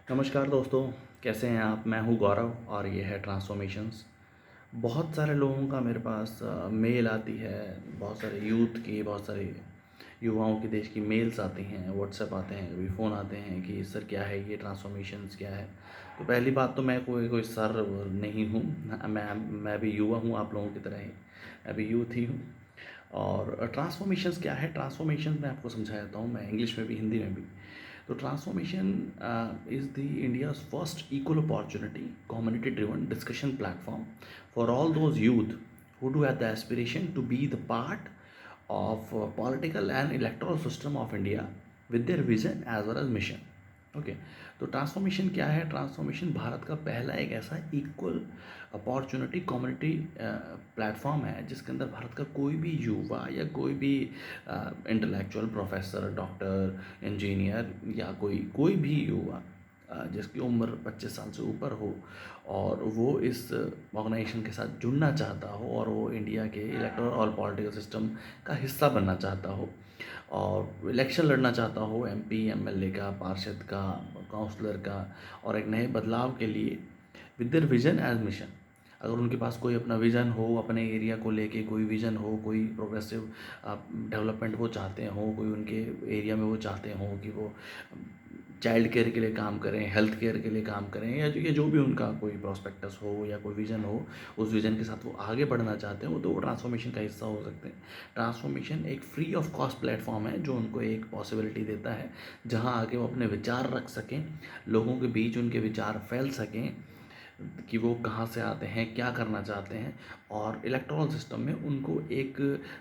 नमस्कार दोस्तों, कैसे हैं आप? मैं हूं गौरव और ये है ट्रांसफॉर्मेशंस। बहुत सारे लोगों का मेरे पास मेल आती है। बहुत सारे यूथ की, बहुत सारे युवाओं के देश की मेल्स आती हैं, व्हाट्सएप आते हैं, कभी फ़ोन आते हैं कि सर क्या है ये ट्रांसफॉर्मेशंस क्या है। तो पहली बात तो मैं कोई कोई सर नहीं हूँ। मैं भी युवा हूँ, आप लोगों की तरह ही मैं भी यूथ ही हूँ। और ट्रांसफॉर्मेशंस क्या है? ट्रांसफॉर्मेशन मैं आपको समझा देता हूँ, मैं इंग्लिश में भी हिंदी में भी। तो transformation is the India's first equal opportunity community driven discussion platform for all those youth who do have the aspiration to be the part of political and electoral system of India with their vision as well as mission. Okay, तो transformation क्या है? Transformation Bharat का पहला एक ऐसा equal opportunity community platform है जिसके अंदर भारत का कोई भी युवा या कोई भी इंटेलेक्चुअल, प्रोफेसर, डॉक्टर, इंजीनियर या कोई कोई भी युवा जिसकी उम्र 25 साल से ऊपर हो और वो इस ऑर्गेनाइजेशन के साथ जुड़ना चाहता हो और वो इंडिया के इलेक्टोरल और पॉलिटिकल सिस्टम का हिस्सा बनना चाहता हो और इलेक्शन लड़ना चाहता हो, एमपी, एमएलए का, पार्षद का, काउंसलर का, और एक नए बदलाव के लिए with their vision as mission. अगर उनके पास कोई अपना विज़न हो, अपने एरिया को लेके कोई विज़न हो, कोई प्रोग्रेसिव डेवलपमेंट वो चाहते हों, कोई उनके एरिया में वो चाहते हों कि वो चाइल्ड केयर के लिए काम करें, हेल्थ केयर के लिए काम करें, या जो भी उनका कोई प्रॉस्पेक्टस हो या कोई विज़न हो, उस विज़न के साथ वो आगे बढ़ना चाहते हो तो वो ट्रांसफॉर्मेशन का हिस्सा हो सकते हैं। ट्रांसफॉर्मेशन एक फ्री ऑफ कॉस्ट प्लेटफॉर्म है जो उनको एक पॉसिबिलिटी देता है जहाँ आके वो अपने विचार रख सकें, लोगों के बीच उनके विचार फैल सकें कि वो कहाँ से आते हैं, क्या करना चाहते हैं, और इलेक्टोरल सिस्टम में उनको एक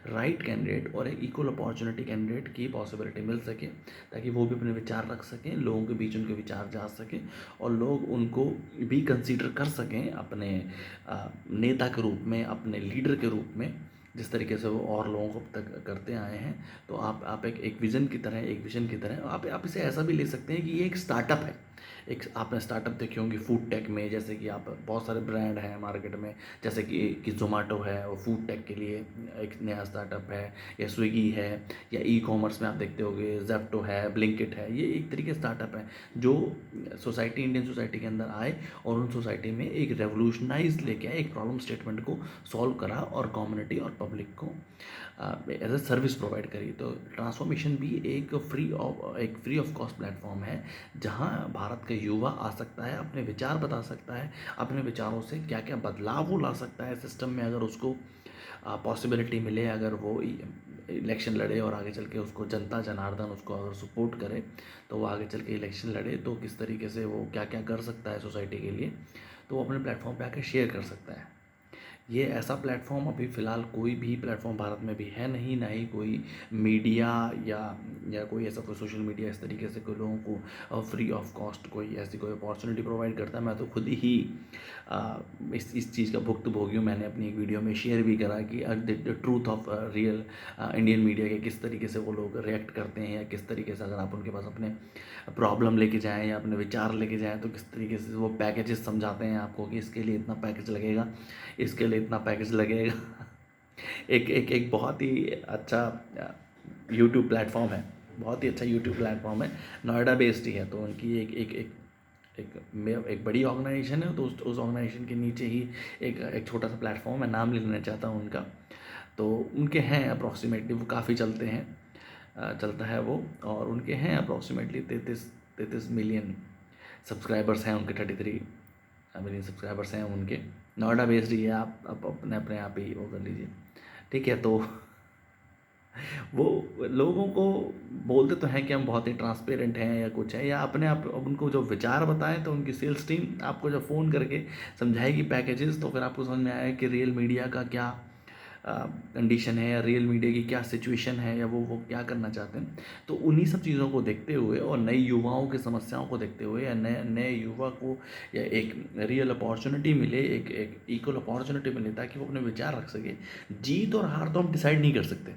राइट कैंडिडेट और एक इक्वल अपॉर्चुनिटी कैंडिडेट की पॉसिबिलिटी मिल सके ताकि वो भी अपने विचार रख सकें, लोगों के बीच उनके विचार जा सकें और लोग उनको भी कंसीडर कर सकें अपने नेता के रूप में, अपने लीडर के रूप में, जिस तरीके से वो और लोगों को अब तक करते आए हैं। तो आप एक विज़न की तरह, एक विज़न की तरह आप इसे ऐसा भी ले सकते हैं कि ये एक स्टार्टअप है। एक आपने स्टार्टअप देखे होंगे फूड टेक में, जैसे कि आप बहुत सारे ब्रांड हैं मार्केट में, जैसे कि ज़ोमैटो है, वो फूड टेक के लिए एक नया स्टार्टअप है, या स्विगी है, या ई कॉमर्स में आप देखते होंगे ज़ेप्टो है, ब्लिंकिट है। ये एक तरीके स्टार्टअप है जो सोसाइटी, इंडियन सोसाइटी के अंदर आए और उन सोसाइटी में एक रेवोल्यूशनाइज लेके आए, एक प्रॉब्लम स्टेटमेंट को सॉल्व करा और कम्युनिटी और पब्लिक को एज ए सर्विस प्रोवाइड करी। तो ट्रांसफॉर्मेशन भी एक फ्री ऑफ कॉस्ट प्लेटफॉर्म है जहां भारत का युवा आ सकता है, अपने विचार बता सकता है, अपने विचारों से क्या क्या बदलाव वो ला सकता है सिस्टम में अगर उसको पॉसिबिलिटी मिले, अगर वो इलेक्शन लड़े और आगे चल के उसको जनता जनार्दन उसको अगर सपोर्ट करे तो वो आगे चल के इलेक्शन लड़े तो किस तरीके से वो क्या क्या कर सकता है सोसाइटी के लिए, तो वो अपने प्लेटफॉर्म पे आके शेयर कर सकता है। ये ऐसा प्लेटफॉर्म अभी फ़िलहाल कोई भी प्लेटफॉर्म भारत में भी है नहीं, ना ही कोई मीडिया या कोई ऐसा कोई सोशल मीडिया इस तरीके से कोई लोगों को फ्री ऑफ कॉस्ट कोई ऐसी कोई अपॉर्चुनिटी प्रोवाइड करता है। मैं तो खुद ही इस चीज़ का भुक्तभोगी हूँ। मैंने अपनी एक वीडियो में शेयर भी करा कि the truth of real Indian media के किस तरीके से वो लोग रिएक्ट करते हैं, या किस तरीके से अगर आप उनके पास अपने प्रॉब्लम लेके जाएँ या अपने विचार लेके जाएँ तो किस तरीके से वो पैकेजेस समझाते हैं आपको कि इसके लिए इतना पैकेज लगेगा, इसके लिए इतना पैकेज लगेगा। एक बहुत ही अच्छा यूट्यूब प्लेटफॉर्म है, बहुत ही अच्छा यूट्यूब प्लेटफॉर्म है, नोएडा बेस्ड ही है। तो उनकी एक बड़ी ऑर्गेनाइजेशन है, तो उस ऑर्गेनाइजेशन के नीचे ही एक छोटा सा प्लेटफॉर्म, मैं नाम ले लेना चाहता हूँ उनका। तो उनके हैं अप्रॉक्सीमेटली, वो काफ़ी चलते हैं, चलता है वो, और उनके हैं अप्रॉक्सीमेटली 33 मिलियन सब्सक्राइबर्स हैं उनके, 33 मिलियन सब्सक्राइबर्स हैं उनके। नोएडा बेस्ड ही है, आप अपने आप ही वो कर लीजिए, ठीक है। तो वो लोगों को बोलते तो हैं कि हम बहुत ही ट्रांसपेरेंट हैं या कुछ है, या अपने आप अब उनको जो विचार बताएं तो उनकी सेल्स टीम आपको जब फ़ोन करके समझाएगी पैकेजेस, तो फिर आपको समझ में आएगा कि रियल मीडिया का क्या कंडीशन है, या रियल मीडिया की क्या सिचुएशन है, या वो क्या करना चाहते हैं। तो उन्हीं सब चीज़ों को देखते हुए और नई युवाओं की समस्याओं को देखते हुए, या नए नए युवा को या एक रियल अपॉर्चुनिटी मिले, एक इक्वल अपॉर्चुनिटी मिले ताकि वो अपने विचार रख सके। जीत और हार तो हम डिसाइड नहीं कर सकते,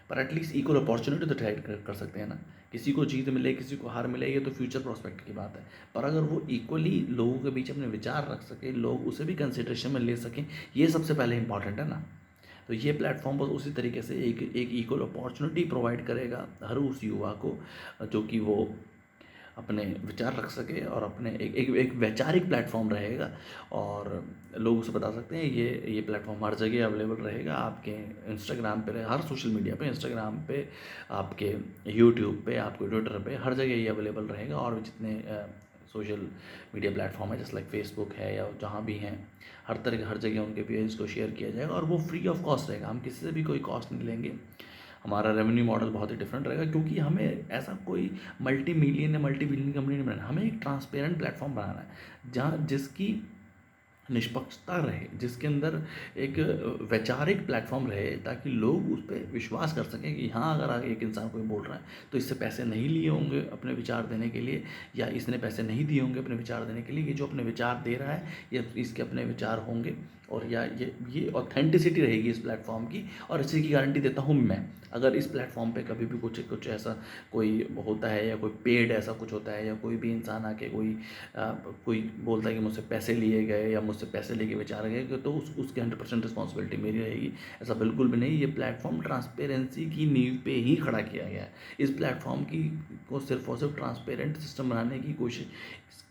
पर एटलीस्ट इक्वल अपॉर्चुनिटी तो डिसाइड कर सकते हैं ना। किसी को जीत मिले, किसी को हार मिले, ये तो फ्यूचर प्रोस्पेक्ट की बात है। पर अगर वो इक्वली लोगों के बीच अपने विचार रख सके, लोग उसे भी कंसिडरेशन में ले सकें, ये सबसे पहले इंपॉर्टेंट है ना। तो ये प्लेटफॉर्म बस उसी तरीके से एक इक्वल अपॉर्चुनिटी प्रोवाइड करेगा हर उस युवा को जो कि वो अपने विचार रख सके और अपने एक वैचारिक प्लेटफॉर्म रहेगा और लोग उसे बता सकते हैं। ये प्लेटफॉर्म हर जगह अवेलेबल रहेगा, आपके इंस्टाग्राम पे, हर सोशल मीडिया पे, इंस्टाग्राम पे, आपके यूट्यूब पे, आपके ट्विटर पे, हर जगह ये अवेलेबल रहेगा। और भी जितने सोशल मीडिया प्लेटफॉर्म है जैसे लाइक फेसबुक है या जहाँ भी हैं, हर तरह हर जगह उनके पेज को शेयर किया जाएगा और वो फ्री ऑफ कॉस्ट रहेगा। हम किसी से भी कोई कॉस्ट नहीं लेंगे। हमारा रेवेन्यू मॉडल बहुत ही डिफरेंट रहेगा क्योंकि हमें ऐसा कोई मल्टी मिलियन या मल्टी बिलियन कंपनी नहीं बनाना, हमें एक ट्रांसपेरेंट प्लेटफॉर्म बनाना है जहाँ जिसकी निष्पक्षता रहे, जिसके अंदर एक वैचारिक प्लेटफॉर्म रहे ताकि लोग उस पर विश्वास कर सकें कि हाँ, अगर आगे एक इंसान कोई बोल रहा है तो इससे पैसे नहीं लिए होंगे अपने विचार देने के लिए, या इसने पैसे नहीं दिए होंगे अपने विचार देने के लिए, ये जो अपने विचार दे रहा है ये इसके अपने विचार होंगे और या ये ऑथेंटिसिटी रहेगी इस प्लेटफॉर्म की। और इसी की गारंटी देता हूँ मैं। अगर इस प्लेटफॉर्म पे कभी भी कुछ ऐसा कोई होता है या कोई पेड ऐसा कुछ होता है या कोई भी इंसान आके कोई बोलता है कि मुझसे पैसे लिए गए या मुझसे पैसे लेके विचार गए, तो उसकी 100% रिस्पॉन्सिबिलिटी मेरी रहेगी। ऐसा बिल्कुल भी नहीं। ये प्लेटफॉर्म ट्रांसपेरेंसी की नींव पे ही खड़ा किया गया है। इस प्लेटफॉर्म को सिर्फ और सिर्फ ट्रांसपेरेंट सिस्टम बनाने की कोशिश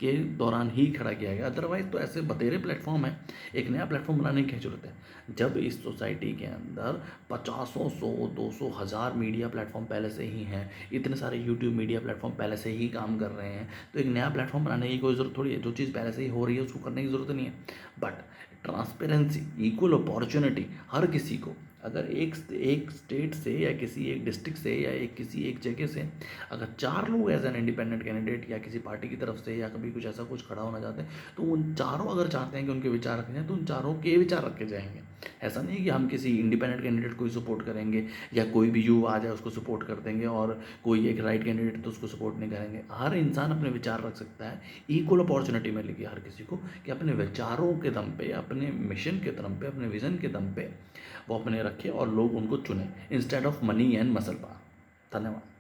के दौरान ही खड़ा किया गया। अदरवाइज़ तो ऐसे बतेरे प्लेटफॉर्म है, एक नया प्लेटफॉर्म बनाने की क्या जरूरत है जब इस सोसाइटी के अंदर पचासों, 100, 200, 1000 मीडिया प्लेटफॉर्म पहले से ही हैं, इतने सारे यूट्यूब मीडिया प्लेटफॉर्म पहले से ही काम कर रहे हैं। तो एक नया प्लेटफॉर्म बनाने की कोई ज़रूरत थोड़ी है। जो चीज़ पहले से ही हो रही है उसको करने की ज़रूरत नहीं है। बट ट्रांसपेरेंसी, इक्वल अपॉर्चुनिटी हर किसी को, अगर एक स्टेट से या किसी एक डिस्ट्रिक्ट से या किसी एक जगह से अगर 4 लोग एज एन इंडिपेंडेंट कैंडिडेट या किसी पार्टी की तरफ से या कभी कुछ ऐसा कुछ खड़ा होना चाहते हैं, तो उन चारों अगर चाहते हैं कि उनके विचार रखे जाएँ तो उन चारों के विचार रखे जाएंगे। ऐसा नहीं है कि हम किसी इंडिपेंडेंट कैंडिडेट को ही सपोर्ट करेंगे या कोई भी युवा आ जाए उसको सपोर्ट कर देंगे और कोई एक राइट कैंडिडेट तो उसको सपोर्ट नहीं करेंगे। हर इंसान अपने विचार रख सकता है। इक्वल अपॉर्चुनिटी मिलेगी हर किसी को कि अपने विचारों के दम पे, अपने मिशन के दम पे, अपने विज़न के दम पे वो अपने रखे और लोग उनको चुने instead of money and muscle power. धन्यवाद।